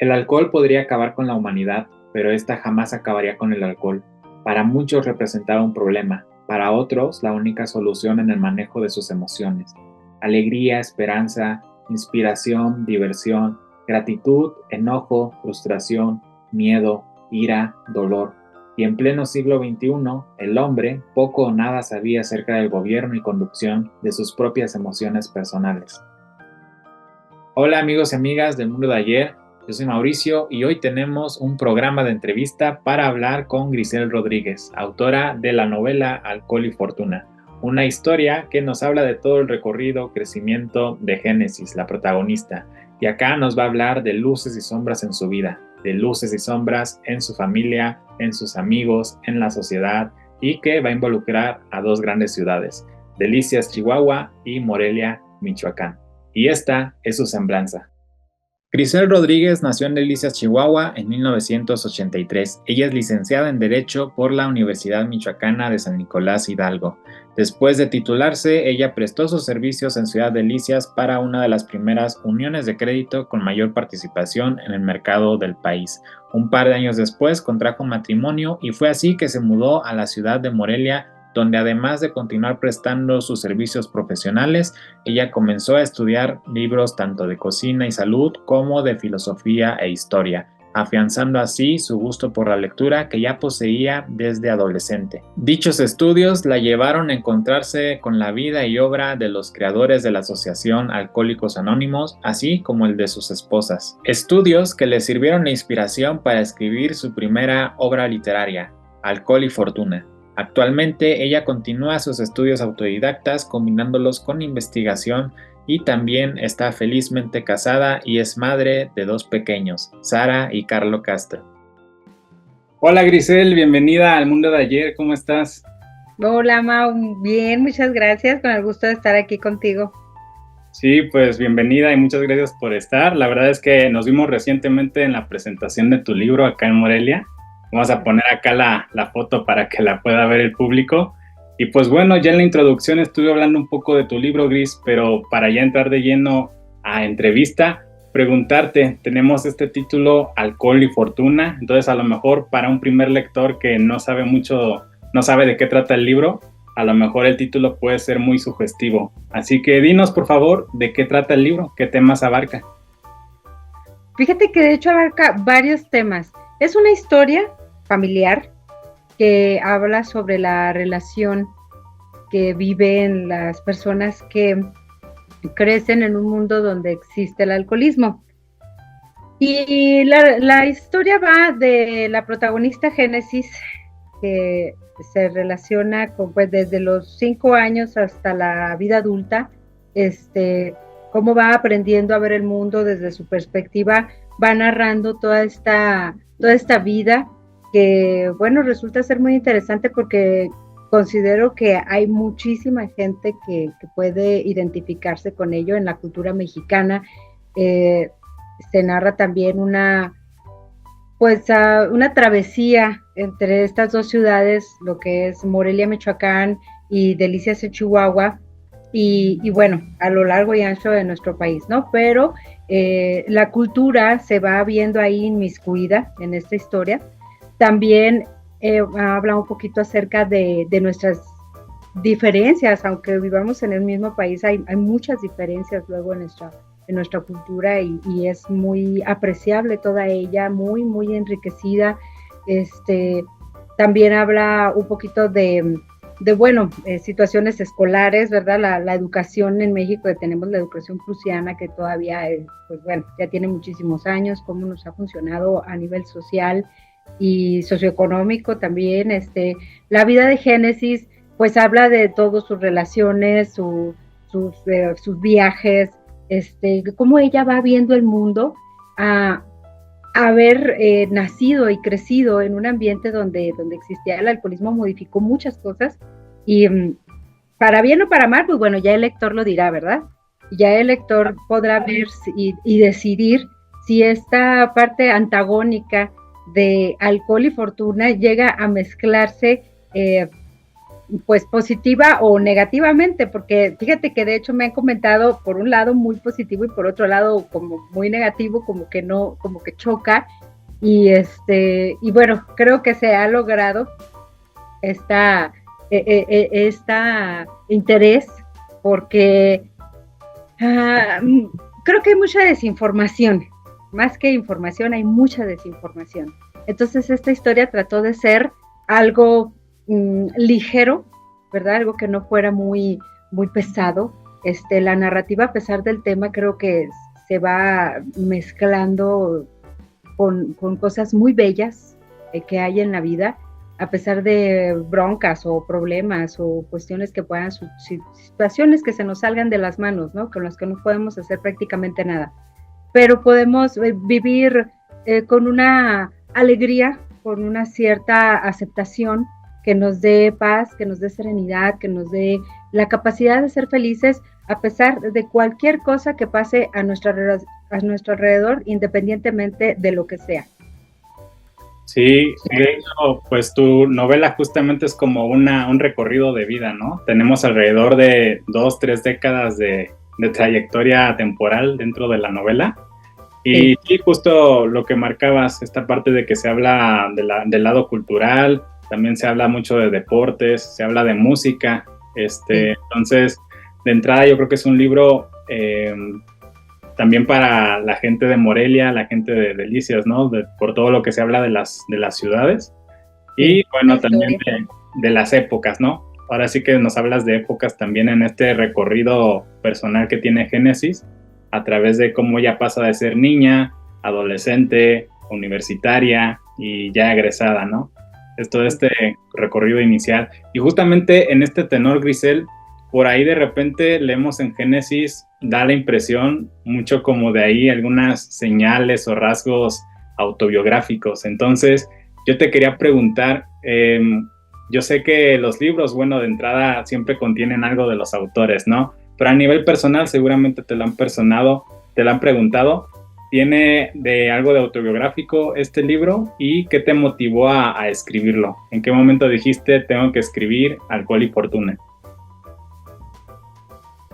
El alcohol podría acabar con la humanidad, pero esta jamás acabaría con el alcohol. Para muchos representaba un problema, para otros la única solución en el manejo de sus emociones. Alegría, esperanza, inspiración, diversión, gratitud, enojo, frustración, miedo, ira, dolor. Y en pleno siglo XXI, el hombre poco o nada sabía acerca del gobierno y conducción de sus propias emociones personales. Hola amigos y amigas del mundo de ayer, yo soy Mauricio y hoy tenemos un programa de entrevista para hablar con Grisel Rodríguez, autora de la novela Alcohol y Fortuna, una historia que nos habla de todo el recorrido, crecimiento de Génesis, la protagonista, y acá nos va a hablar de luces y sombras en su vida, de luces y sombras en su familia, en sus amigos, en la sociedad y que va a involucrar a dos grandes ciudades, Delicias, Chihuahua y Morelia, Michoacán. Y esta es su semblanza. Grisel Rodríguez nació en Delicias, Chihuahua en 1983. Ella es licenciada en Derecho por la Universidad Michoacana de San Nicolás Hidalgo. Después de titularse, ella prestó sus servicios en Ciudad Delicias para una de las primeras uniones de crédito con mayor participación en el mercado del país. Un par de años después contrajo matrimonio y fue así que se mudó a la ciudad de Morelia, donde además de continuar prestando sus servicios profesionales, ella comenzó a estudiar libros tanto de cocina y salud como de filosofía e historia, afianzando así su gusto por la lectura que ya poseía desde adolescente. Dichos estudios la llevaron a encontrarse con la vida y obra de los creadores de la Asociación Alcohólicos Anónimos, así como el de sus esposas. Estudios que le sirvieron de inspiración para escribir su primera obra literaria, Alcohol y Fortuna. Actualmente ella continúa sus estudios autodidactas combinándolos con investigación y también está felizmente casada y es madre de dos pequeños, Sara y Carlo Castro. Hola Grisel, bienvenida al mundo de ayer, ¿cómo estás? Hola Mau, bien, muchas gracias, con el gusto de estar aquí contigo. Sí, pues bienvenida y muchas gracias por estar. La verdad es que nos vimos recientemente en la presentación de tu libro acá en Morelia. Vamos a poner acá la foto para que la pueda ver el público. Y pues bueno, ya en la introducción estuve hablando un poco de tu libro, Gris, pero para ya entrar de lleno a entrevista, preguntarte, tenemos este título Alcohol y Fortuna, entonces a lo mejor para un primer lector que no sabe mucho, no sabe de qué trata el libro, a lo mejor el título puede ser muy sugestivo. Así que dinos, por favor, de qué trata el libro, qué temas abarca. Fíjate que de hecho abarca varios temas. Es una historia familiar que habla sobre la relación que viven las personas que crecen en un mundo donde existe el alcoholismo. Y la historia va de la protagonista Génesis, que se relaciona con, pues, desde los 5 años hasta la vida adulta, cómo va aprendiendo a ver el mundo desde su perspectiva, va narrando toda esta vida que, bueno, resulta ser muy interesante porque considero que hay muchísima gente que puede identificarse con ello en la cultura mexicana. Se narra también una travesía entre estas dos ciudades, lo que es Morelia, Michoacán y Delicias, Chihuahua, y bueno, a lo largo y ancho de nuestro país, ¿no? Pero la cultura se va viendo ahí inmiscuida en esta historia. También habla un poquito acerca de nuestras diferencias, aunque vivamos en el mismo país, hay muchas diferencias luego en nuestra cultura y es muy apreciable toda ella, muy, muy enriquecida. También habla un poquito de situaciones escolares, ¿verdad? La educación en México, tenemos la educación prusiana que todavía, pues bueno, ya tiene muchísimos años, cómo nos ha funcionado a nivel social y socioeconómico también. La vida de Génesis, pues habla de todas sus relaciones, sus viajes, cómo ella va viendo el mundo, a haber nacido y crecido en un ambiente donde existía el alcoholismo, modificó muchas cosas y para bien o para mal, pues bueno, ya el lector lo dirá, ¿verdad? Ya el lector podrá ver y decidir si esta parte antagónica de Alcohol y Fortuna llega a mezclarse pues positiva o negativamente, porque fíjate que de hecho me han comentado por un lado muy positivo y por otro lado como muy negativo, como que no, como que choca, y bueno, creo que se ha logrado esta, esta interés, porque creo que hay mucha desinformación, más que información, hay mucha desinformación. Entonces esta historia trató de ser algo ligero, ¿verdad? Algo que no fuera muy, muy pesado. La narrativa, a pesar del tema, creo que se va mezclando con cosas muy bellas que hay en la vida, a pesar de broncas o problemas o cuestiones que puedan, situaciones que se nos salgan de las manos, ¿no? Con las que no podemos hacer prácticamente nada. Pero podemos vivir con una alegría, con una cierta aceptación que nos dé paz, que nos dé serenidad, que nos dé la capacidad de ser felices a pesar de cualquier cosa que pase a nuestro alrededor, independientemente de lo que sea. Sí, de hecho, pues tu novela justamente es como un recorrido de vida, ¿no? Tenemos alrededor de 2-3 décadas de trayectoria temporal dentro de la novela. Y sí, justo lo que marcabas, esta parte de que se habla del lado cultural, también se habla mucho de deportes, se habla de música. Entonces, de entrada yo creo que es un libro también para la gente de Morelia, la gente de Delicias, ¿no? Por todo lo que se habla de las ciudades. Y bueno, también de las épocas, ¿no? Ahora sí que nos hablas de épocas también en este recorrido personal que tiene Génesis, a través de cómo ella pasa de ser niña, adolescente, universitaria y ya egresada, ¿no? Es todo este recorrido inicial. Y justamente en este tenor, Grisel, por ahí de repente leemos en Génesis, da la impresión mucho como de ahí algunas señales o rasgos autobiográficos. Entonces, yo te quería preguntar, yo sé que los libros, bueno, de entrada siempre contienen algo de los autores, ¿no? Pero a nivel personal seguramente te lo han preguntado, ¿tiene de algo de autobiográfico este libro? ¿Y qué te motivó a escribirlo? ¿En qué momento dijiste, tengo que escribir Alcohol y Fortuna?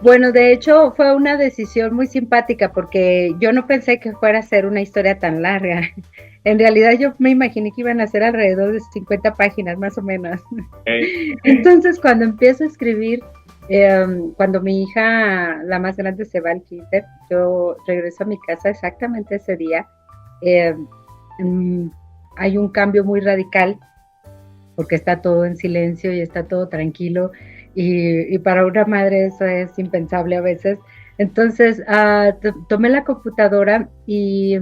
Bueno, de hecho fue una decisión muy simpática porque yo no pensé que fuera a ser una historia tan larga. En realidad yo me imaginé que iban a ser alrededor de 50 páginas más o menos. Okay. Entonces cuando empiezo a escribir, cuando mi hija, la más grande, se va al kinder, yo regreso a mi casa exactamente ese día. Hay un cambio muy radical porque está todo en silencio y está todo tranquilo. Y para una madre eso es impensable a veces. Entonces tomé la computadora y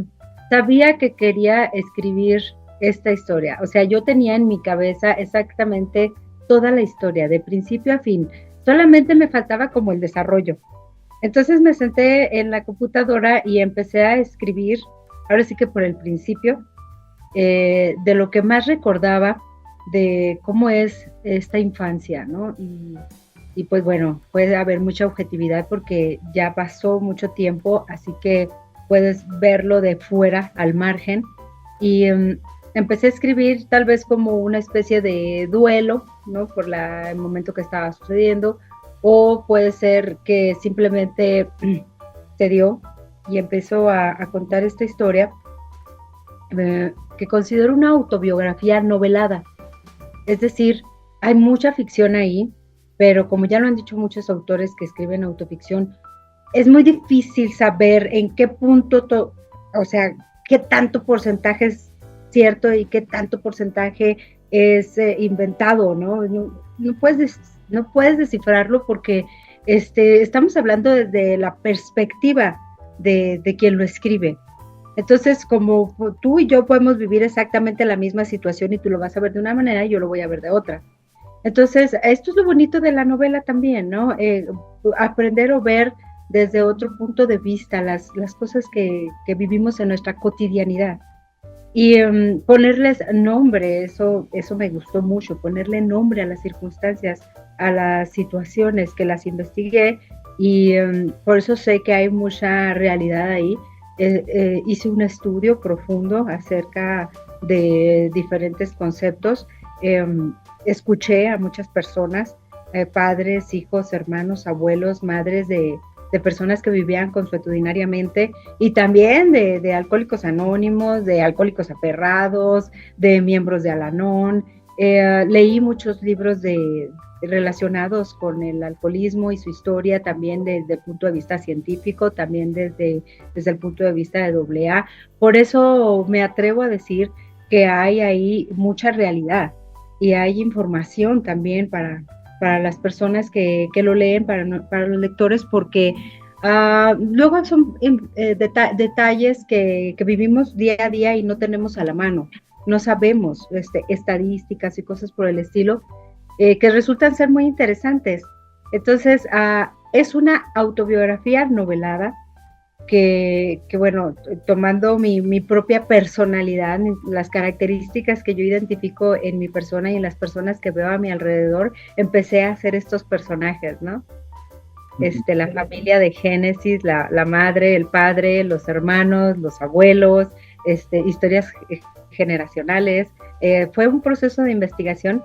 sabía que quería escribir esta historia. O sea, yo tenía en mi cabeza exactamente toda la historia, de principio a fin. Solamente me faltaba como el desarrollo. Entonces me senté en la computadora y empecé a escribir, ahora sí que por el principio, de lo que más recordaba de cómo es esta infancia, ¿no? Y pues bueno, puede haber mucha objetividad porque ya pasó mucho tiempo, así que puedes verlo de fuera, al margen. Y empecé a escribir tal vez como una especie de duelo, ¿no? Por el momento que estaba sucediendo, o puede ser que simplemente se dio y empezó a contar esta historia que considero una autobiografía novelada. Es decir, hay mucha ficción ahí, pero como ya lo han dicho muchos autores que escriben autoficción, es muy difícil saber en qué punto, o sea, qué tanto porcentaje es cierto y qué tanto porcentaje es inventado, ¿no? No puedes descifrarlo porque estamos hablando desde la perspectiva de quien lo escribe. Entonces, como tú y yo podemos vivir exactamente la misma situación y tú lo vas a ver de una manera y yo lo voy a ver de otra. Entonces, esto es lo bonito de la novela también, ¿no? Aprender o ver desde otro punto de vista las cosas que vivimos en nuestra cotidianidad. Y ponerles nombre, eso me gustó mucho, ponerle nombre a las circunstancias, a las situaciones que las investigué y por eso sé que hay mucha realidad ahí. Hice un estudio profundo acerca de diferentes conceptos escuché a muchas personas, padres, hijos, hermanos, abuelos, madres de personas que vivían consuetudinariamente y también de alcohólicos anónimos, de alcohólicos aferrados, de miembros de Al-Anon. Leí muchos libros relacionados con el alcoholismo y su historia, también desde el punto de vista científico, también desde el punto de vista de AA. Por eso me atrevo a decir que hay ahí mucha realidad y hay información también para las personas que lo leen, para los lectores, porque luego son detalles que vivimos día a día y no tenemos a la mano, no sabemos estadísticas y cosas por el estilo, que resultan ser muy interesantes. Entonces, es una autobiografía novelada que bueno, tomando mi propia personalidad, las características que yo identifico en mi persona y en las personas que veo a mi alrededor, empecé a hacer estos personajes, ¿no? La familia de Génesis, la madre, el padre, los hermanos, los abuelos, historias generacionales. Fue un proceso de investigación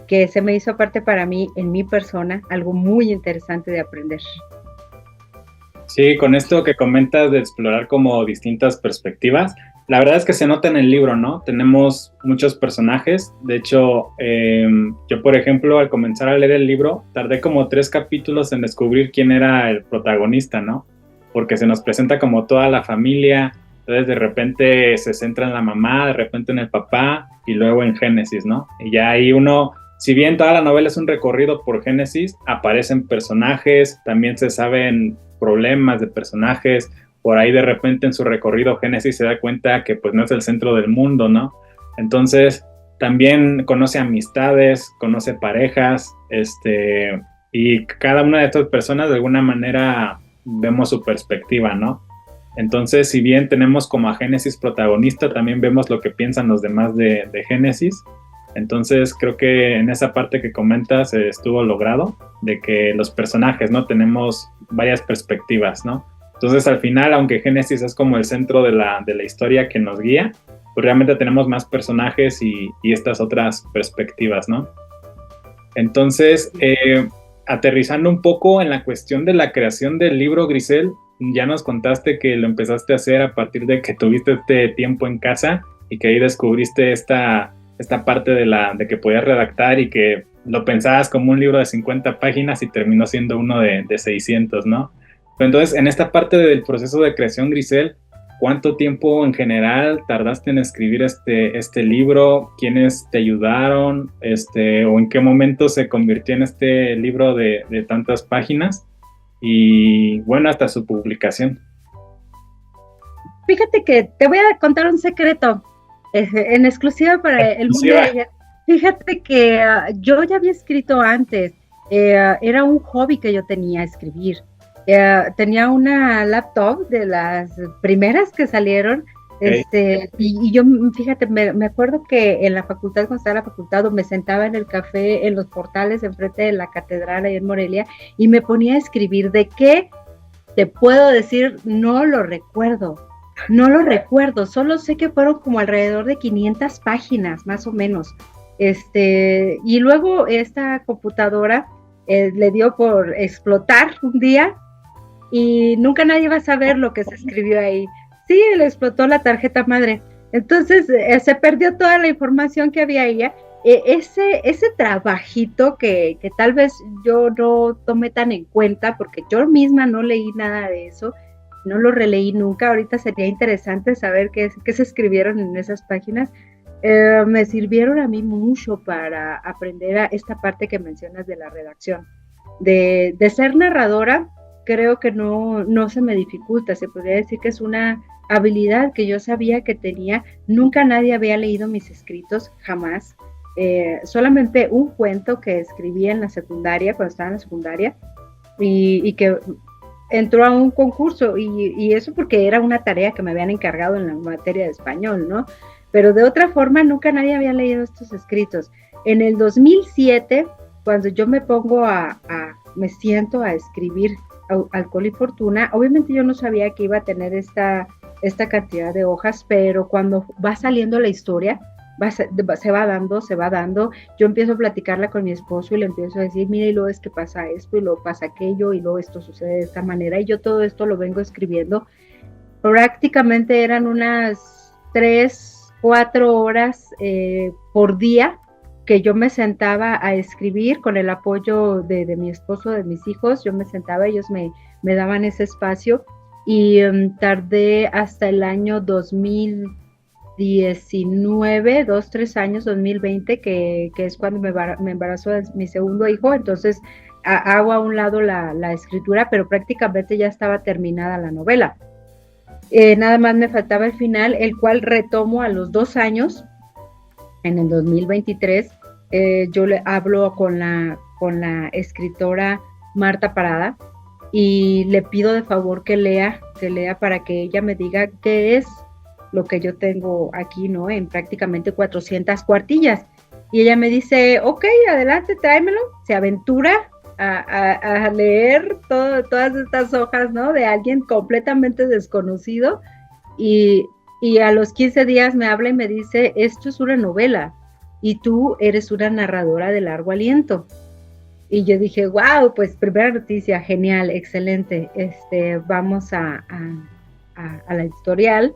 que se me hizo aparte para mí, en mi persona, algo muy interesante de aprender. Sí, con esto que comentas de explorar como distintas perspectivas, la verdad es que se nota en el libro, ¿no? Tenemos muchos personajes. De hecho, yo, por ejemplo, al comenzar a leer el libro, tardé como 3 capítulos en descubrir quién era el protagonista, ¿no? Porque se nos presenta como toda la familia, entonces de repente se centra en la mamá, de repente en el papá y luego en Génesis, ¿no? Y ya ahí uno, si bien toda la novela es un recorrido por Génesis, aparecen personajes, también se saben problemas de personajes. Por ahí de repente en su recorrido Génesis se da cuenta que pues no es el centro del mundo, ¿no? Entonces también conoce amistades, conoce parejas, y cada una de estas personas de alguna manera vemos su perspectiva, ¿no? Entonces, si bien tenemos como a Génesis protagonista, también vemos lo que piensan los demás de Génesis. Entonces creo que en esa parte que comentas estuvo logrado, de que los personajes, ¿no? Tenemos varias perspectivas, ¿no? Entonces al final, aunque Génesis es como el centro de la historia que nos guía, pues realmente tenemos más personajes y estas otras perspectivas, ¿no? Entonces, aterrizando un poco en la cuestión de la creación del libro, Grisel, ya nos contaste que lo empezaste a hacer a partir de que tuviste este tiempo en casa y que ahí descubriste esta parte de que podías redactar y que lo pensabas como un libro de 50 páginas y terminó siendo uno de 600, ¿no? Pero entonces, en esta parte del proceso de creación, Grisel, ¿cuánto tiempo en general tardaste en escribir este libro? ¿Quiénes te ayudaron? ¿O en qué momento se convirtió en este libro de tantas páginas? Y bueno, hasta su publicación. Fíjate que te voy a contar un secreto en exclusiva para el mundo de ella. Fíjate que yo ya había escrito antes, era un hobby que yo tenía, escribir. Tenía una laptop de las primeras que salieron, y yo, fíjate, me acuerdo que en la facultad, cuando estaba en la facultad, me sentaba en el café, en los portales, enfrente de la catedral ahí en Morelia, y me ponía a escribir. ¿De qué te puedo decir? No lo recuerdo, solo sé que fueron como alrededor de 500 páginas, más o menos. Y luego esta computadora le dio por explotar un día, y nunca nadie va a saber lo que se escribió ahí. Sí, le explotó la tarjeta madre. Entonces se perdió toda la información que había ahí. Ese trabajito que tal vez yo no tomé tan en cuenta, porque yo misma no leí nada de eso, no lo releí nunca. Ahorita sería interesante saber qué se escribieron en esas páginas. Me sirvieron a mí mucho para aprender a esta parte que mencionas de la redacción. De ser narradora, creo que no se me dificulta. Se podría decir que es una habilidad que yo sabía que tenía. Nunca nadie había leído mis escritos, jamás. Solamente un cuento que escribí en la secundaria, cuando estaba en la secundaria, y que entró a un concurso, y eso porque era una tarea que me habían encargado en la materia de español, ¿no? Pero de otra forma nunca nadie había leído estos escritos. En el 2007, cuando yo me pongo me siento a escribir Alcohol y Fortuna, obviamente yo no sabía que iba a tener esta cantidad de hojas, pero cuando va saliendo la historia, se va dando. Yo empiezo a platicarla con mi esposo y le empiezo a decir, mira, y luego es que pasa esto, y luego pasa aquello, y luego esto sucede de esta manera, y yo todo esto lo vengo escribiendo. Prácticamente eran unas 3-4 horas por día que yo me sentaba a escribir con el apoyo de mi esposo, de mis hijos. Yo me sentaba, ellos me daban ese espacio, y tardé hasta el año 2019, 2-3 años, 2020, que es cuando me embarazó de mi segundo hijo. Entonces hago a un lado la escritura, pero prácticamente ya estaba terminada la novela. Nada más me faltaba el final, el cual retomo a los 2 años, en el 2023. Yo le hablo con la escritora Marta Parada y le pido de favor que lea para que ella me diga qué es lo que yo tengo aquí, ¿no? En prácticamente 400 cuartillas. Y ella me dice, ok, adelante, tráemelo. Se aventura a leer todas estas hojas, ¿no? De alguien completamente desconocido, y a los 15 días me habla y me dice, esto es una novela y tú eres una narradora de largo aliento. Y yo dije, wow, pues primera noticia, genial, excelente. Vamos a la editorial.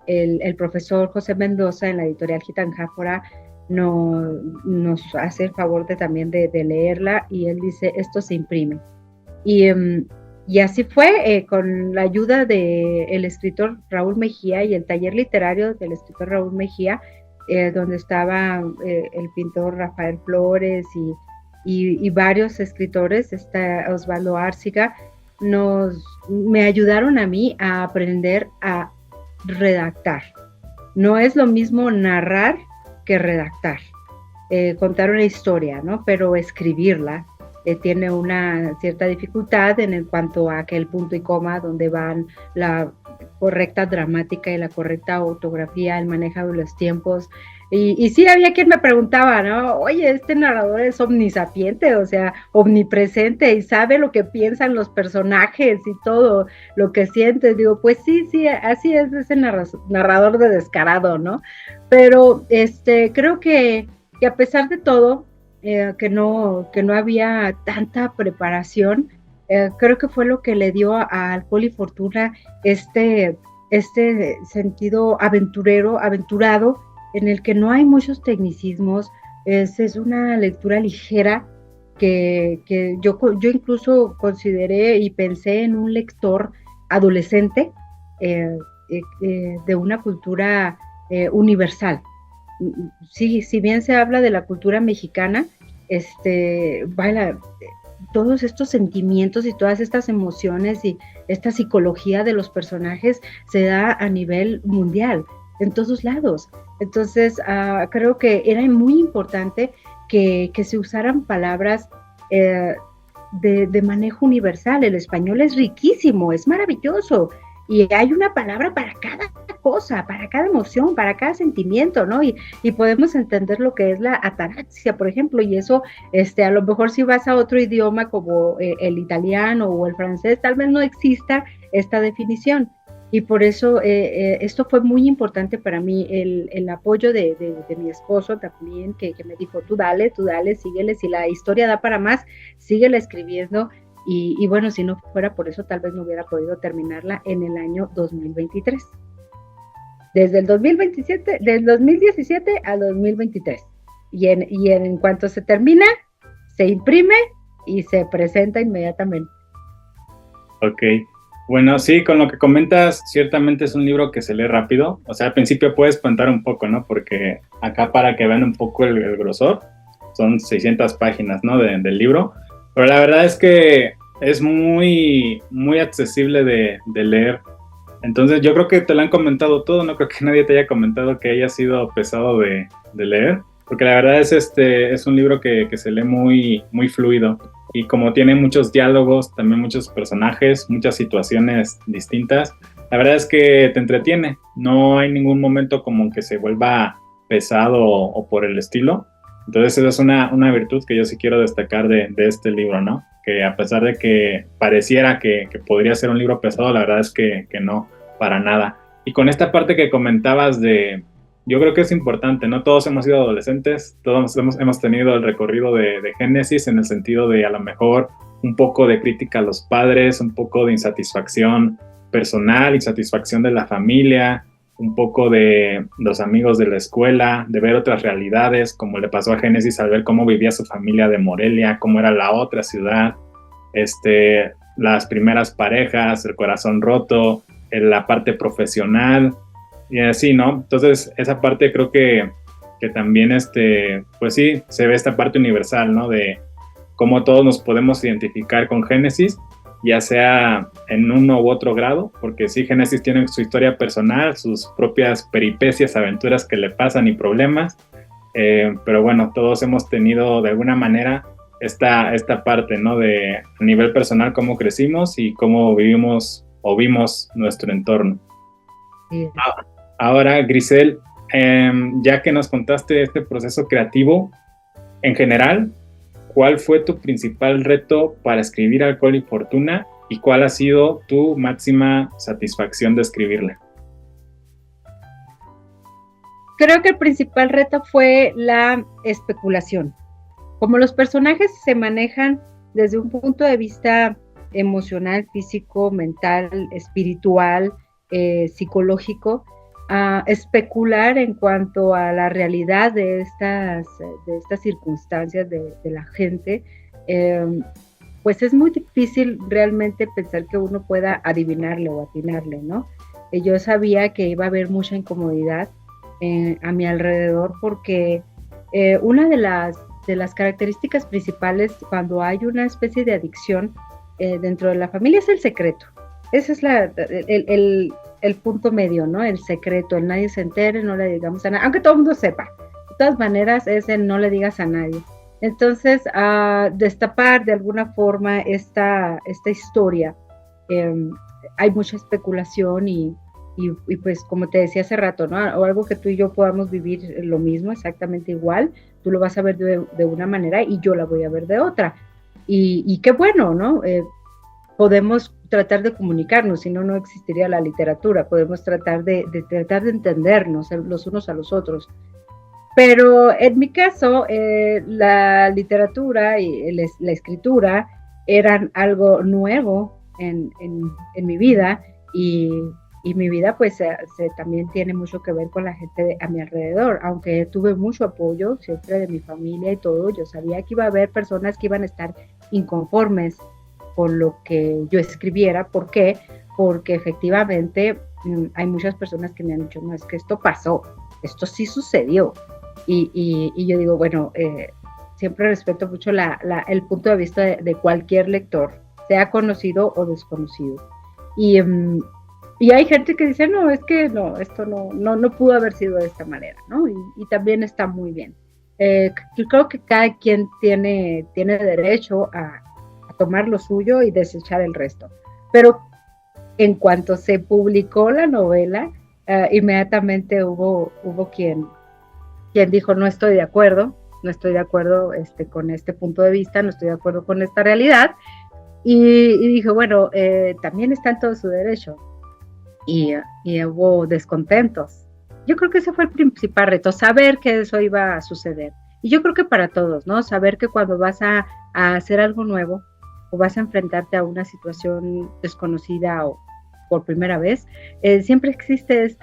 El profesor José Mendoza, en la editorial Gitanjáfora, nos hace el favor también de leerla, y él dice, esto se imprime. Y así fue, con la ayuda del escritor Raúl Mejía y el taller literario del escritor Raúl Mejía, donde estaba el pintor Rafael Flores y varios escritores, Osvaldo Árciga, me ayudaron a mí a aprender a redactar. No es lo mismo narrar que redactar. Contar una historia, ¿no? Pero escribirla tiene una cierta dificultad en cuanto a que el punto y coma, donde van la correcta dramática y la correcta ortografía, el manejo de los tiempos. Y sí, había quien me preguntaba, ¿no? Oye, este narrador es omnisapiente, o sea, omnipresente, y sabe lo que piensan los personajes y todo lo que sientes. Digo, pues sí, así es ese narrador de descarado, ¿no? Pero creo que a pesar de todo, que no había tanta preparación, creo que fue lo que le dio a Alcohol y Fortuna este sentido aventurado, en el que no hay muchos tecnicismos. Es una lectura ligera que yo incluso consideré y pensé en un lector adolescente de una cultura universal. Sí, si bien se habla de la cultura mexicana, todos estos sentimientos y todas estas emociones y esta psicología de los personajes se da a nivel mundial, en todos lados. Entonces, creo que era muy importante que se usaran palabras de manejo universal. El español es riquísimo, es maravilloso, y hay una palabra para cada cosa, para cada emoción, para cada sentimiento, ¿no? Y podemos entender lo que es la ataraxia, por ejemplo, y eso, a lo mejor si vas a otro idioma como el italiano o el francés, tal vez no exista esta definición. Y por eso esto fue muy importante para mí, el apoyo de mi esposo también, que me dijo, tú dale, síguele, si la historia da para más, síguela escribiendo. Y bueno, si no fuera por eso, tal vez no hubiera podido terminarla en el año 2023. Desde el 2027, del 2017 al 2023. Y en cuanto se termina, se imprime y se presenta inmediatamente. Ok. Bueno, sí, con lo que comentas, ciertamente es un libro que se lee rápido. O sea, al principio puede espantar un poco, ¿no? Porque acá, para que vean un poco el grosor, son 600 páginas, ¿no? del libro. Pero la verdad es que es muy, muy accesible de leer. Entonces yo creo que te lo han comentado todo, no creo que nadie te haya comentado que haya sido pesado de leer, porque la verdad es un libro que se lee muy, muy fluido, y como tiene muchos diálogos, también muchos personajes, muchas situaciones distintas, la verdad es que te entretiene, no hay ningún momento como que se vuelva pesado o por el estilo. Entonces esa es una virtud que yo sí quiero destacar de este libro, ¿no? Que a pesar de que pareciera que podría ser un libro pesado, la verdad es que no, para nada. Y con esta parte que comentabas de yo creo que es importante, ¿no? Todos hemos sido adolescentes, todos hemos tenido el recorrido de Génesis en el sentido de a lo mejor un poco de crítica a los padres, un poco de insatisfacción personal, insatisfacción de la familia, un poco de los amigos de la escuela, de ver otras realidades, como le pasó a Génesis al ver cómo vivía su familia de Morelia, cómo era la otra ciudad, las primeras parejas, el corazón roto, la parte profesional, y así, ¿no? Entonces, esa parte creo que también, pues sí, se ve esta parte universal, ¿no? De cómo todos nos podemos identificar con Génesis, ya sea en uno u otro grado, porque sí, Génesis tiene su historia personal, sus propias peripecias, aventuras que le pasan y problemas, pero bueno, todos hemos tenido de alguna manera esta parte, ¿no? De a nivel personal, cómo crecimos y cómo vivimos o vimos nuestro entorno. Sí. Ahora, Grisel, ya que nos contaste este proceso creativo, en general, ¿cuál fue tu principal reto para escribir Alcohol y Fortuna y cuál ha sido tu máxima satisfacción de escribirla? Creo que el principal reto fue la especulación. Como los personajes se manejan desde un punto de vista emocional, físico, mental, espiritual, psicológico, a especular en cuanto a la realidad de estas circunstancias de la gente, pues es muy difícil realmente pensar que uno pueda adivinarle o atinarle, ¿no? Yo sabía que iba a haber mucha incomodidad a mi alrededor porque una de las características principales cuando hay una especie de adicción dentro de la familia es el secreto. Ese es el punto medio, ¿no? El secreto, el nadie se entere, no le digamos a nadie, aunque todo el mundo sepa. De todas maneras, es el no le digas a nadie. Entonces, destapar de alguna forma esta historia, hay mucha especulación y pues como te decía hace rato, ¿no? O algo que tú y yo podamos vivir lo mismo, exactamente igual, tú lo vas a ver de una manera y yo la voy a ver de otra. Y qué bueno, ¿no? Podemos tratar de comunicarnos, si no, no existiría la literatura, podemos tratar de entendernos los unos a los otros. Pero en mi caso, la literatura y la escritura eran algo nuevo en mi vida y mi vida pues también tiene mucho que ver con la gente a mi alrededor, aunque tuve mucho apoyo siempre de mi familia y todo, yo sabía que iba a haber personas que iban a estar inconformes con lo que yo escribiera. ¿Por qué? Porque efectivamente hay muchas personas que me han dicho, no, es que esto pasó, esto sí sucedió. Y yo digo, bueno, siempre respeto mucho el punto de vista de cualquier lector, sea conocido o desconocido. Y hay gente que dice, no, es que no, esto no pudo haber sido de esta manera, ¿no? Y también está muy bien. Yo creo que cada quien tiene derecho a tomar lo suyo y desechar el resto. Pero en cuanto se publicó la novela, inmediatamente hubo quien dijo, no estoy de acuerdo con este punto de vista, no estoy de acuerdo con esta realidad, y dije, bueno, también está en todo su derecho, y hubo descontentos. Yo creo que ese fue el principal reto, saber que eso iba a suceder, y yo creo que para todos, ¿no? Saber que cuando vas a hacer algo nuevo, o vas a enfrentarte a una situación desconocida o por primera vez, siempre existe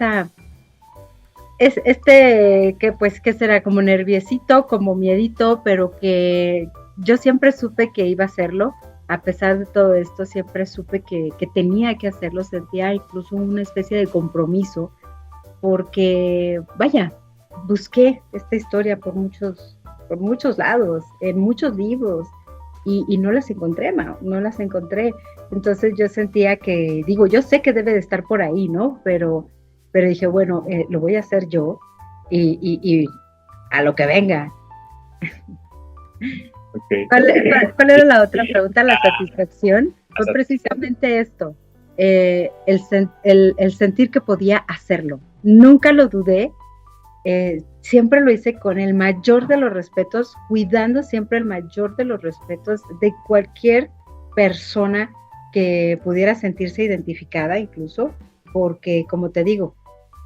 que será como nerviosito, como miedito, pero que yo siempre supe que iba a hacerlo. A pesar de todo esto, siempre supe que tenía que hacerlo, sentía incluso una especie de compromiso, porque, vaya, busqué esta historia por muchos lados, en muchos libros, y no las encontré, no las encontré. Entonces yo sentía que, yo sé que debe de estar por ahí, ¿no? Pero dije, bueno, lo voy a hacer yo y a lo que venga. Okay. ¿Cuál era la otra pregunta? La satisfacción. Fue precisamente esto, el sentir que podía hacerlo. Nunca lo dudé, siempre lo hice con el mayor de los respetos, cuidando siempre el mayor de los respetos de cualquier persona que pudiera sentirse identificada incluso, porque como te digo,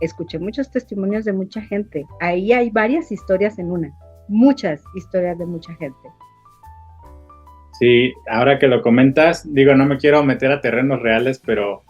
escuché muchos testimonios de mucha gente. Ahí hay varias historias en una, muchas historias de mucha gente. Sí, ahora que lo comentas, digo, no me quiero meter a terrenos reales, pero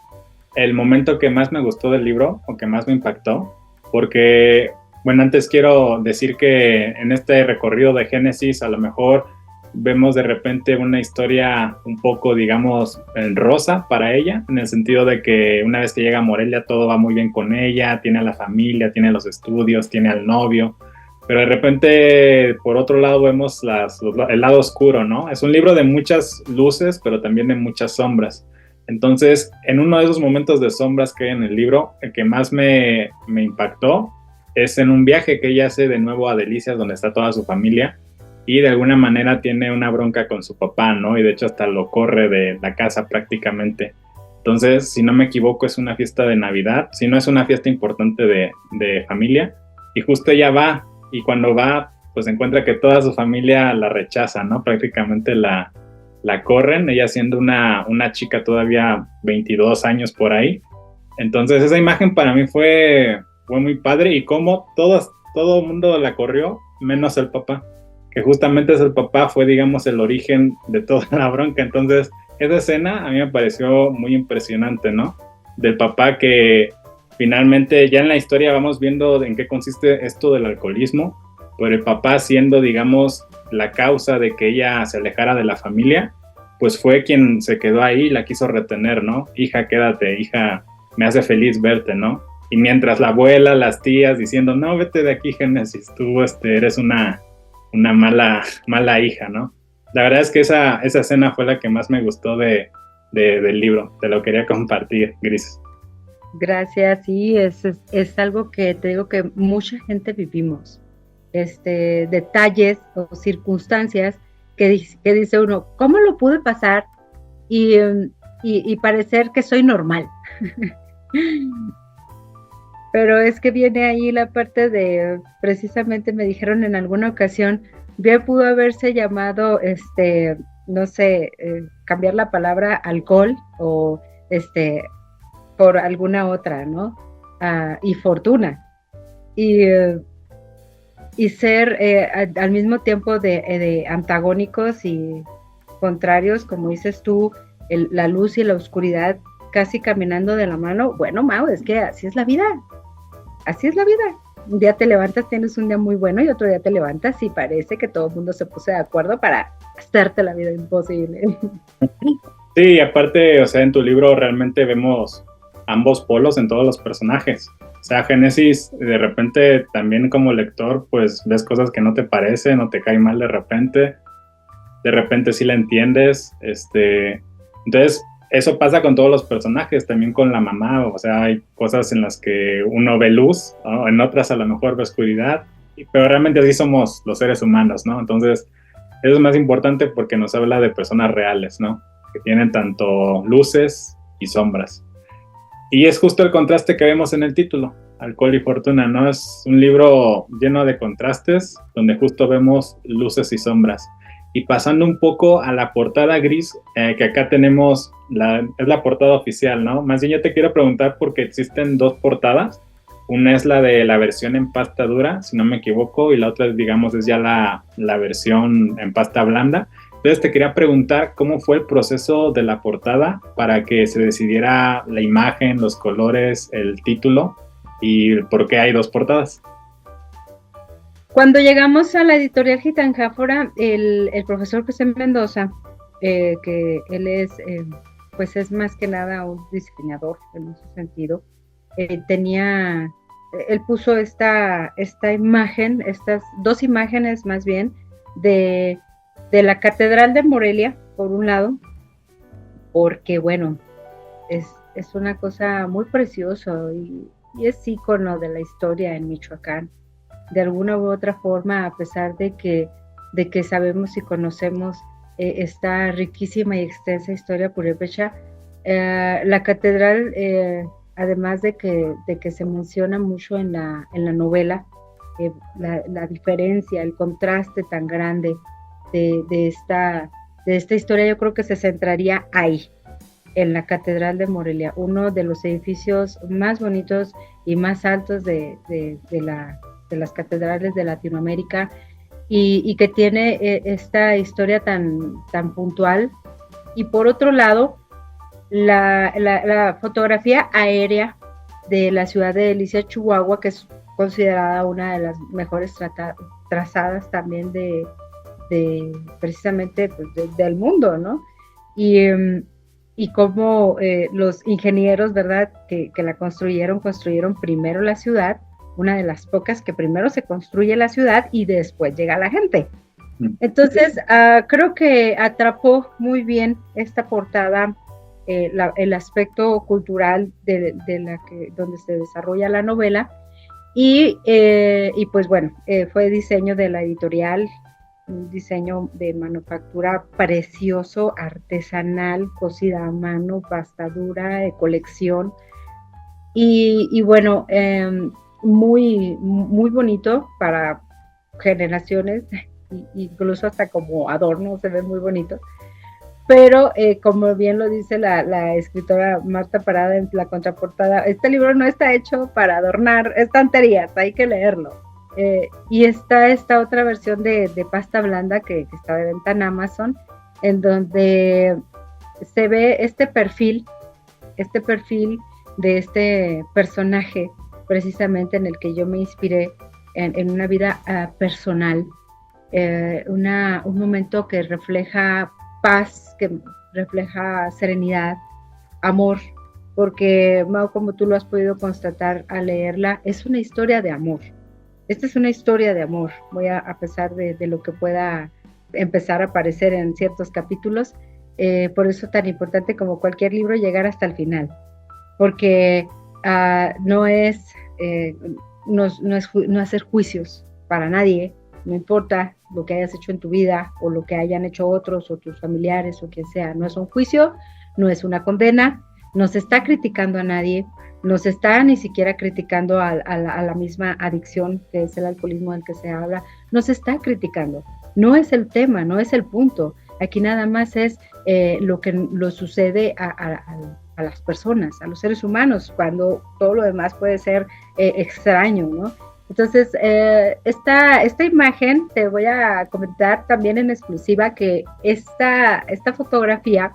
el momento que más me gustó del libro o que más me impactó, porque, bueno, antes quiero decir que en este recorrido de Génesis a lo mejor vemos de repente una historia un poco, digamos, en rosa para ella, en el sentido de que una vez que llega a Morelia todo va muy bien con ella, tiene a la familia, tiene los estudios, tiene al novio, pero de repente por otro lado vemos el lado oscuro, ¿no? Es un libro de muchas luces, pero también de muchas sombras. Entonces, en uno de esos momentos de sombras que hay en el libro, el que más me impactó es en un viaje que ella hace de nuevo a Delicias, donde está toda su familia, y de alguna manera tiene una bronca con su papá, ¿no? Y de hecho hasta lo corre de la casa prácticamente. Entonces, si no me equivoco, es una fiesta de Navidad, si no es una fiesta importante de familia, y justo ella va, y cuando va, pues encuentra que toda su familia la rechaza, ¿no? Prácticamente la corren, ella siendo una chica todavía 22 años por ahí. Entonces esa imagen para mí fue muy padre, y como todo el mundo la corrió, menos el papá, que justamente es el papá, fue digamos el origen de toda la bronca. Entonces esa escena a mí me pareció muy impresionante, ¿no? Del papá que finalmente ya en la historia vamos viendo en qué consiste esto del alcoholismo, pero el papá siendo digamos la causa de que ella se alejara de la familia, pues fue quien se quedó ahí y la quiso retener, ¿no? Hija, quédate, hija, me hace feliz verte, ¿no? Y mientras la abuela, las tías diciendo, no, vete de aquí, Génesis, tú eres una mala hija, ¿no? La verdad es que esa escena fue la que más me gustó del libro, te lo quería compartir, Gris. Gracias, sí, es algo que te digo que mucha gente vivimos. Detalles o circunstancias que dice uno, ¿cómo lo pude pasar? Y parecer que soy normal. Pero es que viene ahí la parte de, precisamente me dijeron en alguna ocasión, bien pudo haberse llamado, no sé, cambiar la palabra alcohol o por alguna otra, ¿no? Y fortuna. Y ser al mismo tiempo de antagónicos y contrarios, como dices tú, la luz y la oscuridad casi caminando de la mano. Bueno, Mau, es que así es la vida. Así es la vida. Un día te levantas, tienes un día muy bueno, y otro día te levantas y parece que todo el mundo se puso de acuerdo para hacerte la vida imposible. Sí, aparte, o sea, en tu libro realmente vemos ambos polos en todos los personajes. O sea, Génesis, de repente también como lector, pues ves cosas que no te parecen, no te cae mal de repente sí la entiendes. Entonces, eso pasa con todos los personajes, también con la mamá. O sea, hay cosas en las que uno ve luz, ¿no? En otras a lo mejor ve oscuridad, pero realmente así somos los seres humanos, ¿no? Entonces, eso es más importante porque nos habla de personas reales, ¿no? Que tienen tanto luces y sombras. Y es justo el contraste que vemos en el título, Alcohol y Fortuna, ¿no? Es un libro lleno de contrastes, donde justo vemos luces y sombras. Y pasando un poco a la portada, Gris, que acá tenemos, es la portada oficial, ¿no? Más bien yo te quiero preguntar porque existen dos portadas. Una es la de la versión en pasta dura, si no me equivoco, y la otra, digamos, es ya la versión en pasta blanda. Entonces te quería preguntar cómo fue el proceso de la portada para que se decidiera la imagen, los colores, el título, y por qué hay dos portadas. Cuando llegamos a la editorial Gitanjáfora, el profesor José Mendoza, que él es, pues es más que nada un diseñador en ese sentido, él puso esta imagen, estas dos imágenes más bien, de la Catedral de Morelia, por un lado, porque bueno, es una cosa muy preciosa y es ícono de la historia en Michoacán. De alguna u otra forma, a pesar de que sabemos y conocemos esta riquísima y extensa historia purépecha, la catedral, además de que se menciona mucho en la novela, la diferencia, el contraste tan grande de esta historia, yo creo que se centraría ahí, en la Catedral de Morelia, uno de los edificios más bonitos y más altos de las catedrales de Latinoamérica, y que tiene esta historia tan puntual. Y por otro lado, la fotografía aérea de la ciudad de Delicia, Chihuahua, que es considerada una de las mejores trazadas también precisamente pues, del mundo, ¿no? Y cómo los ingenieros, ¿verdad?, que la construyeron primero la ciudad, una de las pocas que primero se construye la ciudad y después llega la gente. Entonces, creo que atrapó muy bien esta portada, el aspecto cultural donde se desarrolla la novela, y pues bueno, fue diseño de la editorial, un diseño de manufactura precioso, artesanal, cosida a mano, pastadura, de colección, y bueno, muy, muy bonito para generaciones, incluso hasta como adorno se ve muy bonito. Pero como bien lo dice la escritora Marta Parada en la contraportada, este libro no está hecho para adornar estanterías, hay que leerlo. Y está esta otra versión de pasta blanda que está de venta en Amazon, en donde se ve este perfil de este personaje, precisamente en el que yo me inspiré en una vida personal, un momento que refleja paz, que refleja serenidad, amor, porque, Mau, como tú lo has podido constatar al leerla, es una historia de amor. Esta es una historia de amor, a pesar de lo que pueda empezar a aparecer en ciertos capítulos, por eso tan importante como cualquier libro llegar hasta el final, porque no hacer juicios para nadie, no importa lo que hayas hecho en tu vida o lo que hayan hecho otros o tus familiares o quien sea, no es un juicio, no es una condena, no se está criticando a nadie, no se está ni siquiera criticando a la misma adicción que es el alcoholismo del que se habla, no se está criticando, no es el tema, no es el punto, aquí nada más es lo sucede a las personas, a los seres humanos, cuando todo lo demás puede ser extraño, ¿no? Entonces, esta imagen te voy a comentar también en exclusiva que esta fotografía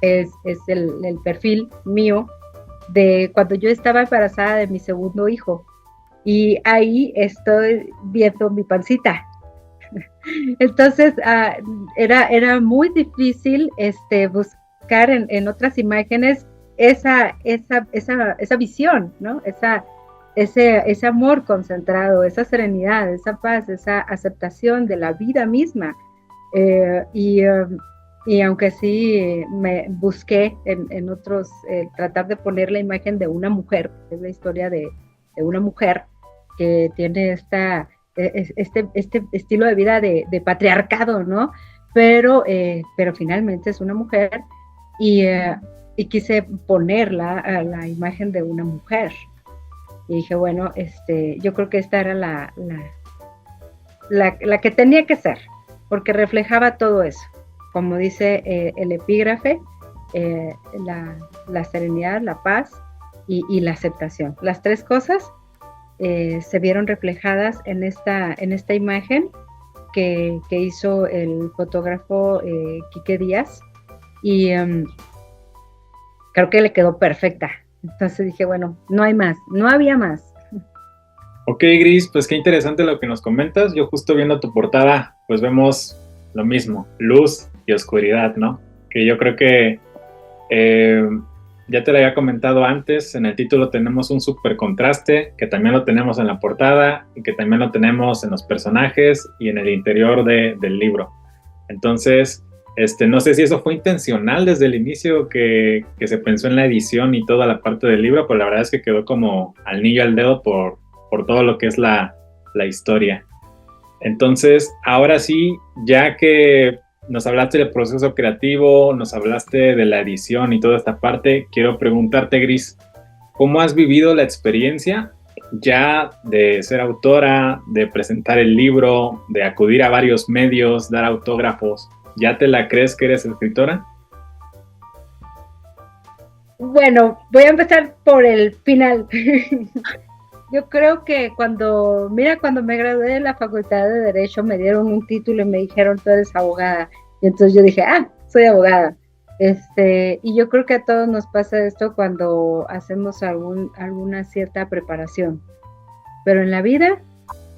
es el perfil mío de cuando yo estaba embarazada de mi segundo hijo, y ahí estoy viendo mi pancita. Entonces, era muy difícil buscar en otras imágenes esa visión, ¿no? Ese amor concentrado, esa serenidad, esa paz, esa aceptación de la vida misma. Y aunque sí me busqué en otros, tratar de poner la imagen de una mujer, es la historia de una mujer que tiene este estilo de vida de patriarcado, ¿no? Pero finalmente es una mujer, y quise ponerla a la imagen de una mujer. Y dije, bueno, yo creo que esta era la que tenía que ser, porque reflejaba todo eso. Como dice el epígrafe, la serenidad, la paz y la aceptación. Las tres cosas se vieron reflejadas en esta imagen que hizo el fotógrafo Quique Díaz, y creo que le quedó perfecta. Entonces dije, bueno, no hay más, no había más. Ok, Gris, pues qué interesante lo que nos comentas. Yo justo viendo tu portada, pues vemos lo mismo, luz y oscuridad, ¿no? Que yo creo que ya te lo había comentado antes, en el título tenemos un súper contraste, que también lo tenemos en la portada y que también lo tenemos en los personajes y en el interior del libro. Entonces, no sé si eso fue intencional desde el inicio, que se pensó en la edición y toda la parte del libro, pero la verdad es que quedó como al anillo al dedo por todo lo que es la historia. Entonces, ahora sí, ya que nos hablaste del proceso creativo, nos hablaste de la edición y toda esta parte, quiero preguntarte, Gris, ¿cómo has vivido la experiencia ya de ser autora, de presentar el libro, de acudir a varios medios, dar autógrafos? ¿Ya te la crees que eres escritora? Bueno, voy a empezar por el final. Yo creo que cuando me gradué de la Facultad de Derecho, me dieron un título y me dijeron, tú eres abogada. Y entonces yo dije, soy abogada. Y yo creo que a todos nos pasa esto cuando hacemos alguna cierta preparación. Pero en la vida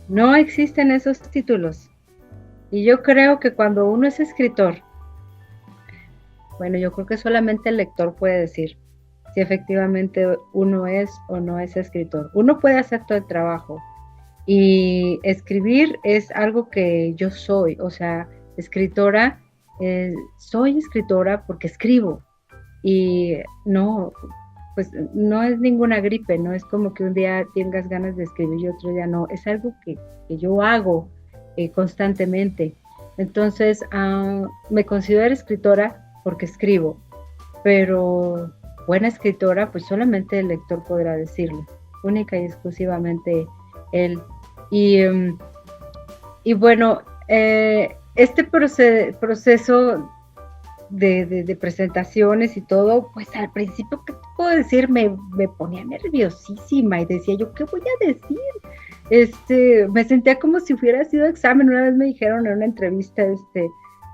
no existen esos títulos. Y yo creo que cuando uno es escritor, bueno, yo creo que solamente el lector puede decir si efectivamente uno es o no es escritor. Uno puede hacer todo el trabajo y escribir es algo que yo soy, o sea, escritora, soy escritora porque escribo y no, pues no es ninguna gripe, no es como que un día tengas ganas de escribir y otro día no, es algo que yo hago constantemente. Entonces, me considero escritora porque escribo, pero buena escritora, pues solamente el lector podrá decirlo, única y exclusivamente él. Y bueno, este proceso de presentaciones y todo, pues al principio, ¿qué puedo decir? Me ponía nerviosísima y decía yo, ¿qué voy a decir? Me sentía como si hubiera sido examen. Una vez me dijeron en una entrevista,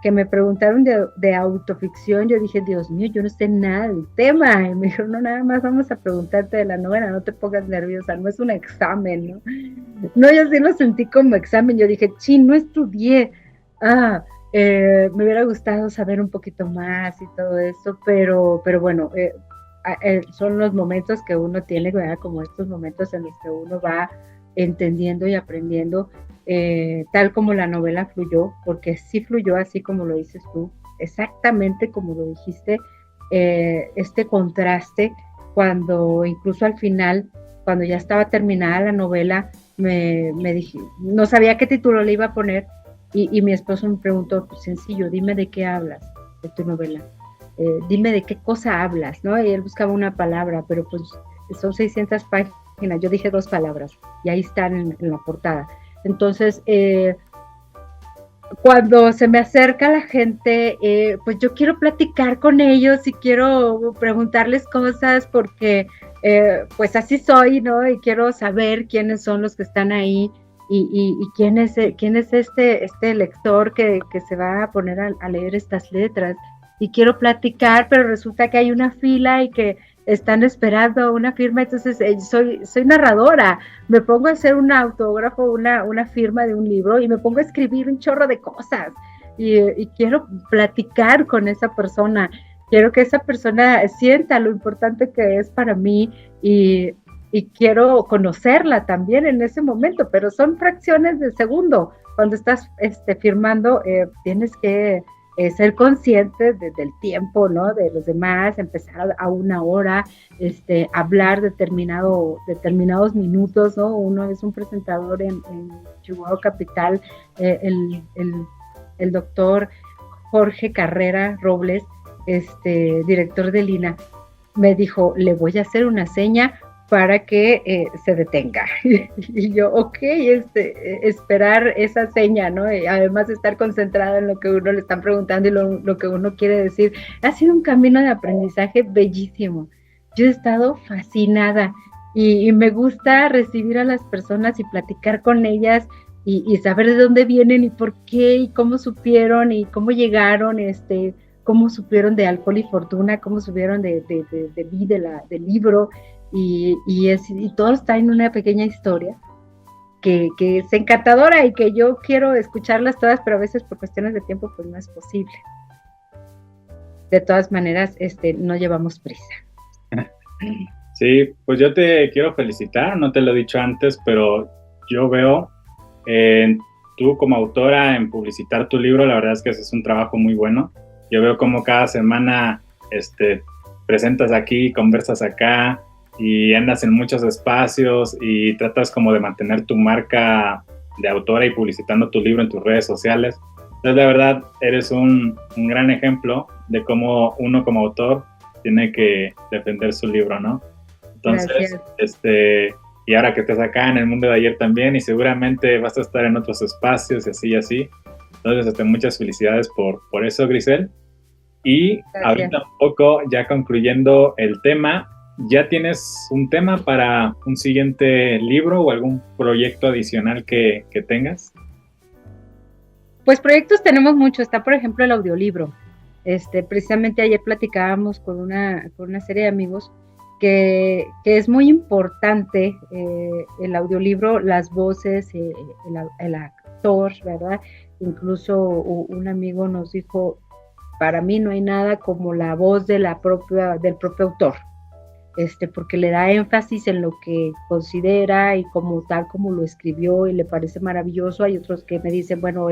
que me preguntaron de autoficción, yo dije, Dios mío, yo no sé nada del tema, y me dijeron, no, nada más vamos a preguntarte de la novela, no te pongas nerviosa, no es un examen, ¿no? No, yo sí lo sentí como examen, yo dije, no estudié, me hubiera gustado saber un poquito más y todo eso, pero bueno, son los momentos que uno tiene, ¿verdad? Como estos momentos en los que uno va entendiendo y aprendiendo, tal como la novela fluyó, porque sí fluyó así como lo dices tú, exactamente como lo dijiste, este contraste, cuando incluso al final, cuando ya estaba terminada la novela, me dije, no sabía qué título le iba a poner, y mi esposo me preguntó, pues sencillo, dime de qué hablas de tu novela, dime de qué cosa hablas, ¿no? Y él buscaba una palabra, pero pues son 600 páginas, yo dije 2 palabras, y ahí están en la portada. Entonces, cuando se me acerca la gente, pues yo quiero platicar con ellos y quiero preguntarles cosas porque pues así soy, ¿no? Y quiero saber quiénes son los que están ahí y quién es este lector que se va a poner a leer estas letras. Y quiero platicar, pero resulta que hay una fila y que están esperando una firma, entonces soy narradora, me pongo a hacer un autógrafo, una firma de un libro y me pongo a escribir un chorro de cosas y quiero platicar con esa persona, quiero que esa persona sienta lo importante que es para mí y quiero conocerla también en ese momento, pero son fracciones de segundo. Cuando estás firmando, tienes que ser consciente del tiempo, ¿no? De los demás, empezar a una hora, hablar determinados minutos, ¿no? Uno es un presentador en Chihuahua Capital, el doctor Jorge Carrera Robles, director de Lina, me dijo, le voy a hacer una seña para que se detenga. Y yo, ok, esperar esa seña, ¿no? Y además estar concentrada en lo que uno le están preguntando y lo que uno quiere decir. Ha sido un camino de aprendizaje bellísimo. Yo he estado fascinada y me gusta recibir a las personas y platicar con ellas y saber de dónde vienen y por qué y cómo supieron y cómo llegaron, cómo supieron de Alcohol y Fortuna, cómo supieron de mí, del libro. Y todo está en una pequeña historia que es encantadora y que yo quiero escucharlas todas, pero a veces por cuestiones de tiempo pues no es posible. De todas maneras, no llevamos prisa. Sí, pues yo te quiero felicitar, no te lo he dicho antes, pero yo veo tú como autora en publicitar tu libro, la verdad es que ese es un trabajo muy bueno. Yo veo como cada semana presentas aquí, conversas acá, y andas en muchos espacios y tratas como de mantener tu marca de autora y publicitando tu libro en tus redes sociales. Entonces, la verdad, eres un gran ejemplo de cómo uno como autor tiene que defender su libro, ¿no? Entonces, y ahora que estás acá en el mundo de ayer también, y seguramente vas a estar en otros espacios y así y así. Entonces, muchas felicidades por eso, Grisel. Y Gracias. ahorita un poco, ya concluyendo el tema, ¿ya tienes un tema para un siguiente libro o algún proyecto adicional que tengas? Pues proyectos tenemos mucho, está por ejemplo el audiolibro. Precisamente ayer platicábamos con una serie de amigos que es muy importante el audiolibro, las voces, el actor, ¿verdad? Incluso un amigo nos dijo, para mí no hay nada como la voz del propio autor, porque le da énfasis en lo que considera y como tal como lo escribió y le parece maravilloso. Hay otros que me dicen, bueno,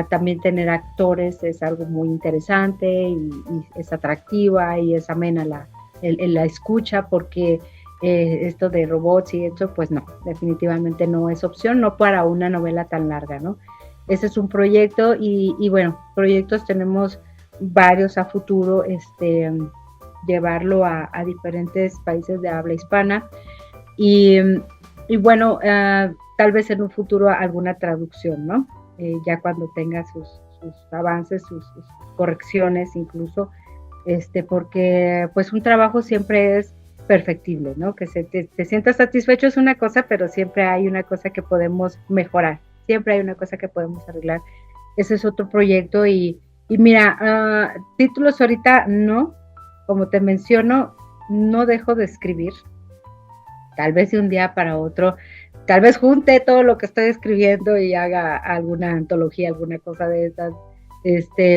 también tener actores es algo muy interesante y es atractiva y es amena la escucha, porque esto de robots y esto, pues no, definitivamente no es opción, no para una novela tan larga, ¿no? Ese es un proyecto y bueno, proyectos tenemos varios a futuro, llevarlo a diferentes países de habla hispana y bueno, tal vez en un futuro alguna traducción, ¿no? Ya cuando tenga sus avances, sus correcciones incluso, porque pues un trabajo siempre es perfectible, ¿no? Que te sientas satisfecho es una cosa, pero siempre hay una cosa que podemos mejorar, siempre hay una cosa que podemos arreglar. Ese es otro proyecto y mira, títulos ahorita no, como te menciono, no dejo de escribir, tal vez de un día para otro, tal vez junte todo lo que estoy escribiendo y haga alguna antología, alguna cosa de esas,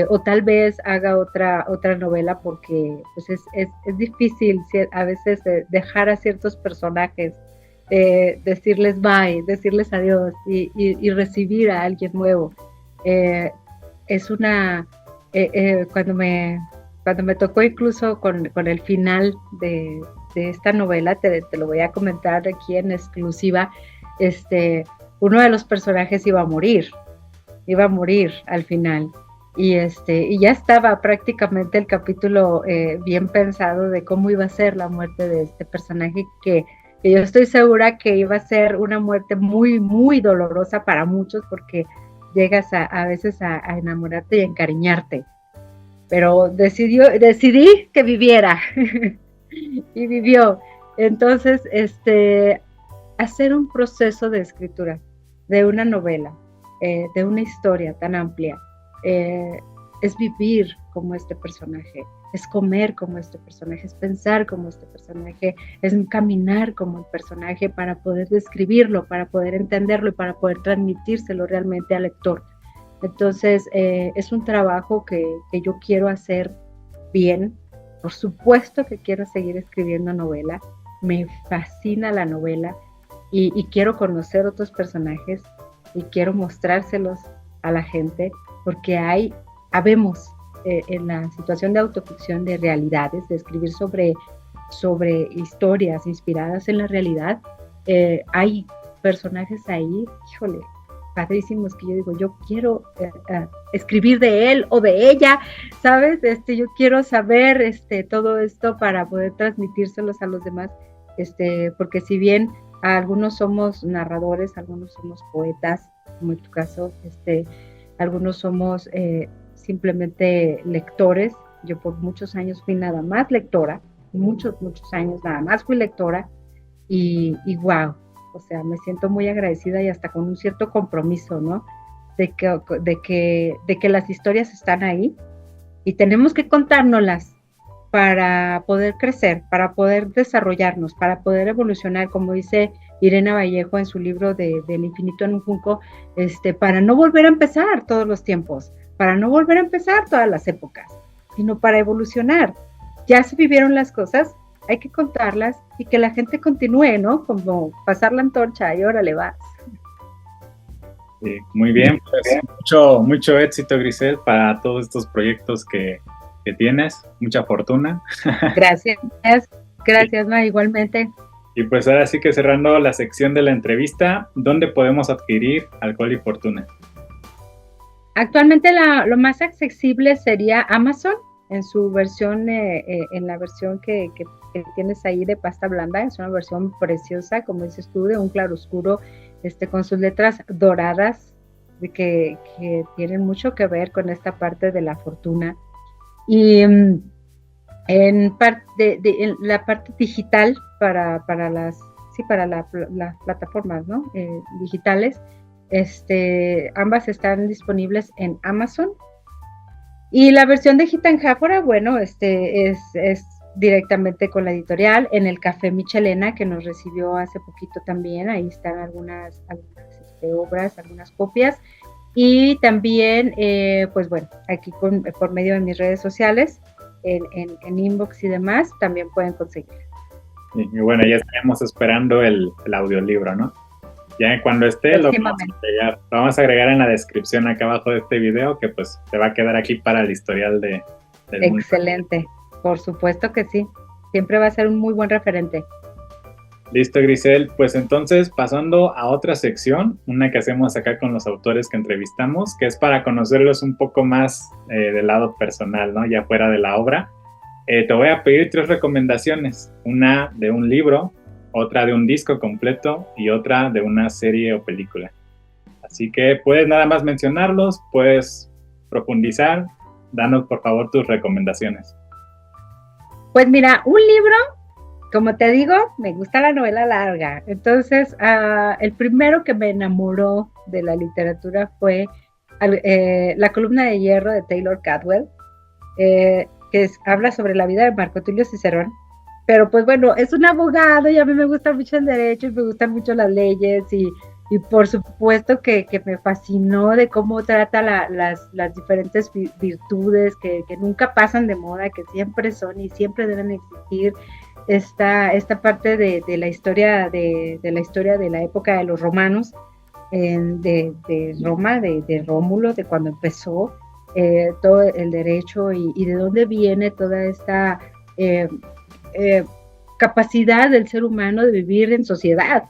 o tal vez haga otra novela, porque pues es difícil a veces dejar a ciertos personajes, decirles bye, decirles adiós y recibir a alguien nuevo. Es una, cuando me tocó incluso con el final de esta novela, te lo voy a comentar aquí en exclusiva, uno de los personajes iba a morir al final. Y ya estaba prácticamente el capítulo bien pensado de cómo iba a ser la muerte de este personaje, que yo estoy segura que iba a ser una muerte muy, muy dolorosa para muchos, porque llegas a veces a enamorarte y a encariñarte. Pero decidí que viviera y vivió. Entonces, hacer un proceso de escritura de una novela, de una historia tan amplia, es vivir como este personaje, es comer como este personaje, es pensar como este personaje, es caminar como el personaje para poder describirlo, para poder entenderlo y para poder transmitírselo realmente al lector. Entonces, es un trabajo que yo quiero hacer bien. Por supuesto que quiero seguir escribiendo novela, me fascina la novela y quiero conocer otros personajes y quiero mostrárselos a la gente, porque habemos en la situación de autoficción de realidades, de escribir sobre historias inspiradas en la realidad. Hay personajes ahí, híjole, padrísimos, que yo digo, yo quiero escribir de él o de ella, ¿sabes? Yo quiero saber todo esto para poder transmitírselos a los demás, porque si bien algunos somos narradores, algunos somos poetas, como en tu caso, algunos somos simplemente lectores. Yo por muchos años fui nada más lectora, muchos años nada más fui lectora, y wow, o sea, me siento muy agradecida y hasta con un cierto compromiso, ¿no? De que las historias están ahí y tenemos que contárnoslas para poder crecer, para poder desarrollarnos, para poder evolucionar, como dice Irena Vallejo en su libro del infinito en un junco, para no volver a empezar todos los tiempos, para no volver a empezar todas las épocas, sino para evolucionar. Ya se vivieron las cosas, hay que contarlas y que la gente continúe, ¿no? Como pasar la antorcha y órale, vas. Sí, muy bien, pues mucho éxito, Grisel, para todos estos proyectos que tienes, mucha fortuna. Gracias, Ma, igualmente. Y pues ahora sí que cerrando la sección de la entrevista, ¿dónde podemos adquirir Alcohol y Fortuna? Actualmente lo más accesible sería Amazon, en su versión, en la versión que tienes ahí de pasta blanda. Es una versión preciosa, como dices tú, de un claroscuro, con sus letras doradas, que tienen mucho que ver con esta parte de la fortuna. Y en la parte digital para las plataformas, ¿no? Digitales, ambas están disponibles en Amazon. Y la versión de Hit and Haphora, bueno, es directamente con la editorial, en el Café Michelena, que nos recibió hace poquito también. Ahí están algunas obras, algunas copias. Y también, pues bueno, aquí por medio de mis redes sociales, en inbox y demás, también pueden conseguir. Y bueno, ya estaremos esperando el audiolibro, ¿no? Ya cuando esté lo vamos a agregar en la descripción acá abajo de este video, que pues te va a quedar aquí para el historial del Excelente, mundo. Por supuesto que sí, siempre va a ser un muy buen referente. Listo, Grisel, pues entonces pasando a otra sección, una que hacemos acá con los autores que entrevistamos, que es para conocerlos un poco más del lado personal, ¿no? Ya fuera de la obra. Te voy a pedir 3 recomendaciones, una de un libro, otra de un disco completo y otra de una serie o película. Así que puedes nada más mencionarlos, puedes profundizar, danos por favor tus recomendaciones. Pues mira, un libro, como te digo, me gusta la novela larga. Entonces, el primero que me enamoró de la literatura fue La columna de hierro de Taylor Cadwell, que habla sobre la vida de Marco Tulio Cicerón. Pero pues bueno, es un abogado y a mí me gusta mucho el derecho y me gustan mucho las leyes y por supuesto que me fascinó de cómo trata las diferentes virtudes que nunca pasan de moda, que siempre son y siempre deben existir. Esta parte de la historia de la época de los romanos, de Roma, de Rómulo, de cuando empezó todo el derecho y de dónde viene toda esta capacidad del ser humano de vivir en sociedad,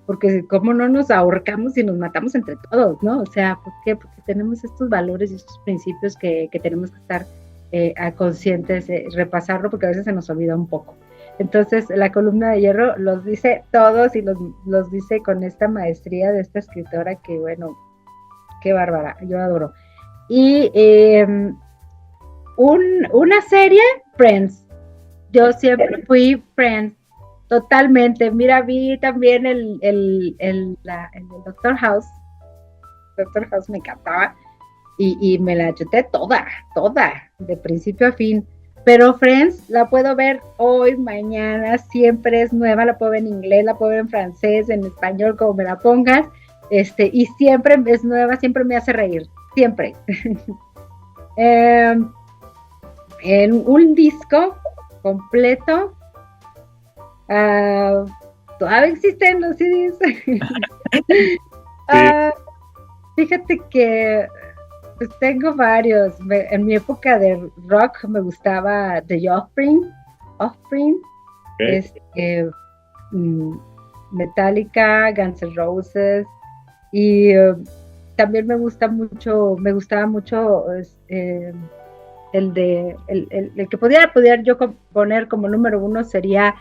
porque cómo no nos ahorcamos y nos matamos entre todos, ¿no? O sea, ¿por qué? Porque tenemos estos valores y estos principios que tenemos que estar conscientes, repasarlo, porque a veces se nos olvida un poco. Entonces, la columna de hierro los dice todos y los dice con esta maestría de esta escritora que, bueno, qué bárbara, yo adoro. Y una serie, Friends. Yo siempre fui Friends, totalmente. Mira, vi también el Doctor House. Doctor House me encantaba y me la chuté toda, de principio a fin. Pero Friends la puedo ver hoy, mañana, siempre es nueva, la puedo ver en inglés, la puedo ver en francés, en español, como me la pongas, y siempre es nueva, siempre me hace reír, siempre. En un disco completo, todavía existen los CDs. Fíjate que pues tengo varios. En mi época de rock me gustaba The Offspring, okay. Metallica, Guns N' Roses, y también me gustaba mucho el que pudiera yo poner como número 1 sería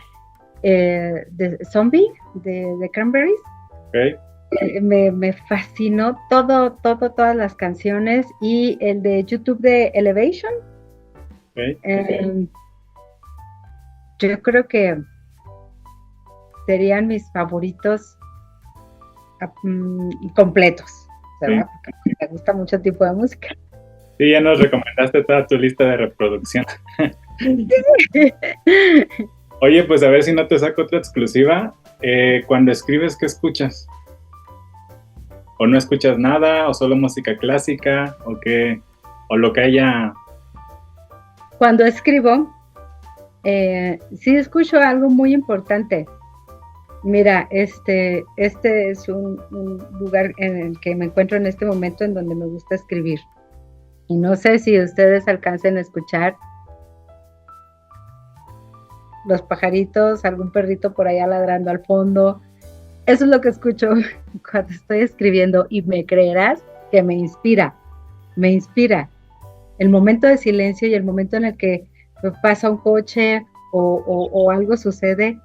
de Zombie de Cranberries. Okay. Me fascinó todas las canciones, y el de YouTube de Elevation. Okay. Yo creo que serían mis favoritos completos, ¿verdad? Sí. Porque me gusta mucho el tipo de música. Sí, ya nos recomendaste toda tu lista de reproducción. Oye, pues a ver si no te saco otra exclusiva. Cuando escribes, ¿qué escuchas? ¿O no escuchas nada? ¿O solo música clásica? ¿O qué? ¿O lo que haya? Cuando escribo, sí escucho algo muy importante. Mira, este es un lugar en el que me encuentro en este momento en donde me gusta escribir. Y no sé si ustedes alcancen a escuchar los pajaritos, algún perrito por allá ladrando al fondo. Eso es lo que escucho cuando estoy escribiendo, y me creerás que me inspira. El momento de silencio y el momento en el que pasa un coche o algo sucede,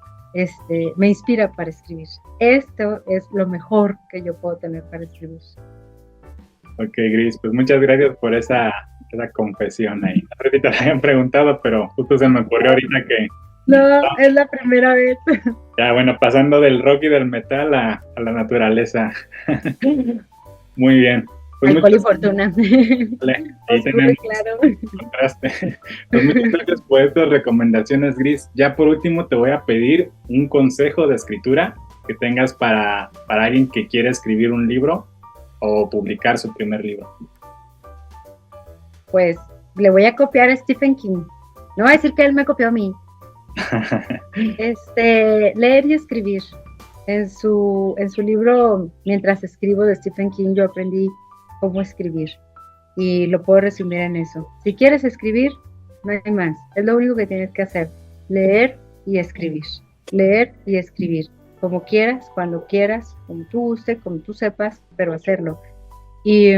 me inspira para escribir. Esto es lo mejor que yo puedo tener para escribir. Ok, Gris, pues muchas gracias por esa esa confesión ahí. No sé si te la habían preguntado, pero justo se me ocurrió ahorita que... No, es la primera vez. Ya, bueno, pasando del rock y del metal a la naturaleza. Muy bien. Pues Alcohol y fortuna. Vale, ahí tenemos claro. contraste. Pues muchas gracias por estas recomendaciones, Gris. Ya por último te voy a pedir un consejo de escritura que tengas para alguien que quiere escribir un libro o publicar su primer libro. Pues le voy a copiar a Stephen King. No voy a decir que él me copió a mí. Leer y escribir. En su libro Mientras escribo de Stephen King, yo aprendí cómo escribir y lo puedo resumir en eso. Si quieres escribir, no hay más. Es lo único que tienes que hacer: leer y escribir. Leer y escribir. Como quieras, cuando quieras, como tú guste, como tú sepas, pero hacerlo. Y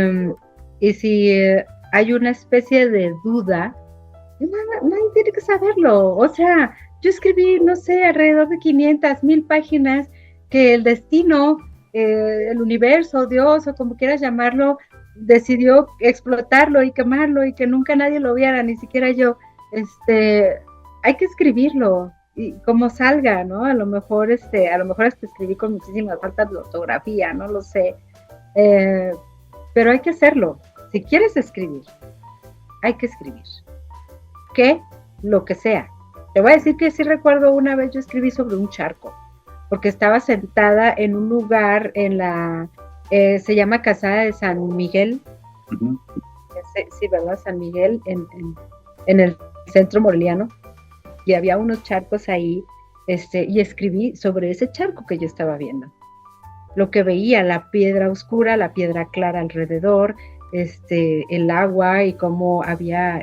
si hay una especie de duda, nadie tiene que saberlo. O sea, yo escribí, no sé, alrededor de 500, 1000 páginas que el destino, el universo, Dios, o como quieras llamarlo, decidió explotarlo y quemarlo y que nunca nadie lo viera, ni siquiera yo. Hay que escribirlo y como salga, ¿no? A lo mejor escribí con muchísimas faltas de ortografía, no lo sé. Pero hay que hacerlo. Si quieres escribir, hay que escribir. Lo que sea. Te voy a decir que sí recuerdo una vez yo escribí sobre un charco, porque estaba sentada en un lugar se llama Casada de San Miguel. Uh-huh. Sí, ¿verdad? San Miguel, en el centro moreliano, y había unos charcos ahí, y escribí sobre ese charco que yo estaba viendo. Lo que veía, la piedra oscura, la piedra clara alrededor, el agua y cómo había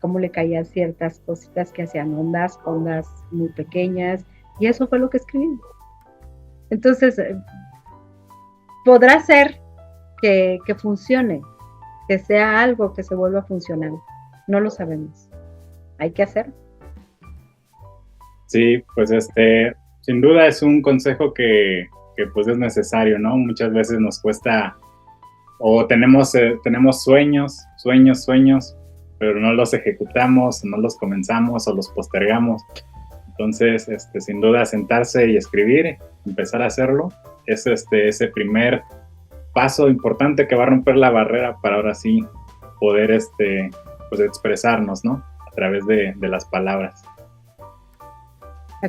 cómo le caían ciertas cositas que hacían ondas muy pequeñas, y eso fue lo que escribí. Entonces, podrá ser que funcione, que sea algo que se vuelva funcional. No lo sabemos. Hay que hacer. Sí, pues sin duda es un consejo que pues es necesario, ¿no? Muchas veces nos cuesta, o tenemos sueños, pero no los ejecutamos, no los comenzamos o los postergamos. Entonces, sin duda, sentarse y escribir, empezar a hacerlo, es ese primer paso importante que va a romper la barrera para ahora sí poder pues expresarnos, ¿no? A través de las palabras.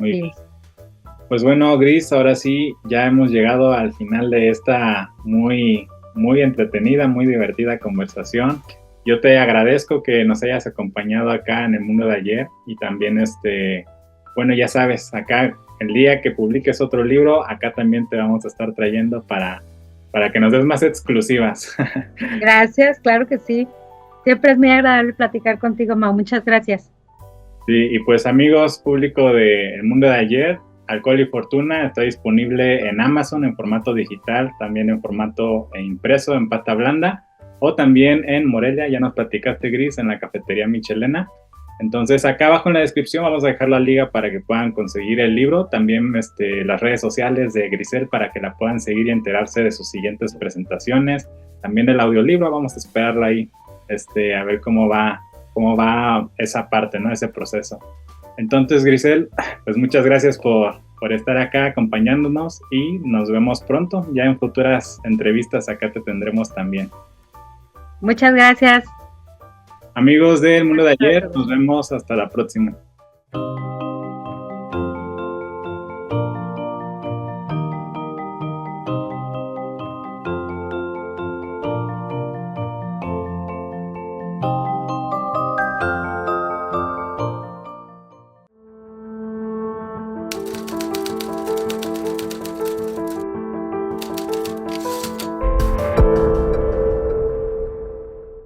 Muy es. Pues bueno, Gris, ahora sí ya hemos llegado al final de esta muy, muy entretenida, muy divertida conversación. Yo te agradezco que nos hayas acompañado acá en El Mundo de Ayer y también bueno, ya sabes, acá el día que publiques otro libro, acá también te vamos a estar trayendo para que nos des más exclusivas. Gracias, claro que sí. Siempre es muy agradable platicar contigo, Mau. Muchas gracias. Sí, y pues amigos, público de El Mundo de Ayer, Alcohol y Fortuna está disponible en Amazon en formato digital, también en formato impreso en pasta blanda, o también en Morelia, ya nos platicaste, Gris, en la cafetería Michelena. Entonces acá abajo en la descripción vamos a dejar la liga para que puedan conseguir el libro, también las redes sociales de Grisel para que la puedan seguir y enterarse de sus siguientes presentaciones, también del audiolibro, vamos a esperarla ahí, a ver cómo va esa parte, ¿no? Ese proceso. Entonces, Grisel, pues muchas gracias por estar acá acompañándonos y nos vemos pronto, ya en futuras entrevistas acá te tendremos también. Muchas gracias. Amigos del Mundo de Ayer, nos vemos hasta la próxima.